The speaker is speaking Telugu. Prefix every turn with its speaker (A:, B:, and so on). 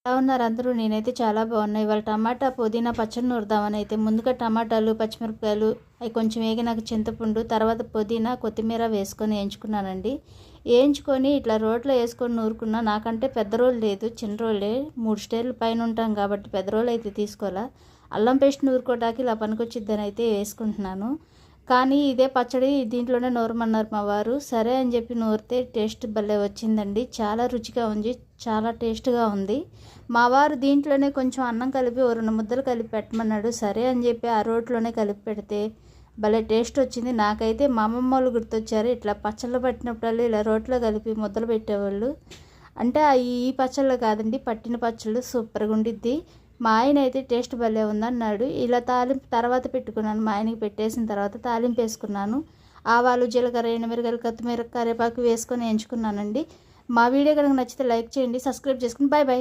A: ఎలా ఉన్నారు అందరూ? నేనైతే చాలా బాగున్నా. ఇవాళ టమాటా పుదీనా పచ్చడి నూరుదామని అయితే ముందుగా టమాటాలు పచ్చిమిరపకాయలు అవి కొంచెం వేగినాక చింతపండు తర్వాత పుదీనా కొత్తిమీర వేసుకొని వేయించుకున్నానండి. వేయించుకొని ఇట్లా రోట్లో వేసుకొని నూరుకున్నా. నాకంటే పెద్ద రోలు లేదు, చిన్న రోలే. 3 స్టేర్లు పైన ఉంటాం కాబట్టి పెద్ద రోలు అయితే తీసుకోవాలా. అల్లం పేస్ట్ నూరుకోవడానికి ఇలా పనికొచ్చిద్దని అయితే వేసుకుంటున్నాను. కానీ ఇదే పచ్చడి దీంట్లోనే నూరమన్నారు మా వారు. సరే అని చెప్పి నూరితే టేస్ట్ భలే వచ్చిందండి. చాలా రుచిగా ఉంది, చాలా టేస్ట్గా ఉంది. మా వారు దీంట్లోనే కొంచెం అన్నం కలిపి ఓ 2 ముద్దలు కలిపి పెట్టమన్నాడు. సరే అని చెప్పి ఆ రోట్లోనే కలిపి పెడితే భలే టేస్ట్ వచ్చింది. నాకైతే మా అమ్మమ్మ వాళ్ళు గుర్తొచ్చారు. ఇట్లా పచ్చళ్ళు పట్టినప్పుడల్లా ఇలా రోట్లో కలిపి ముద్దలు పెట్టేవాళ్ళు. అంటే ఈ పచ్చళ్ళు కాదండి, పట్టిన పచ్చళ్ళు సూపర్గా ఉండిద్ది. మా ఆయన అయితే టేస్ట్ భలే ఉందన్నాడు. ఇలా తాలింపు తర్వాత పెట్టుకున్నాను. మా ఆయనకి పెట్టేసిన తర్వాత తాలింపు వేసుకున్నాను. ఆవాలు, జీలకర్ర, ఎండుమిరపకాయలు, కొత్తిమీర, కరివేపాకు వేసుకొని ఎంచుకున్నానండి. మా వీడియో కనుక నచ్చితే లైక్ చేయండి, సబ్స్క్రైబ్ చేసుకుని బాయ్ బాయ్.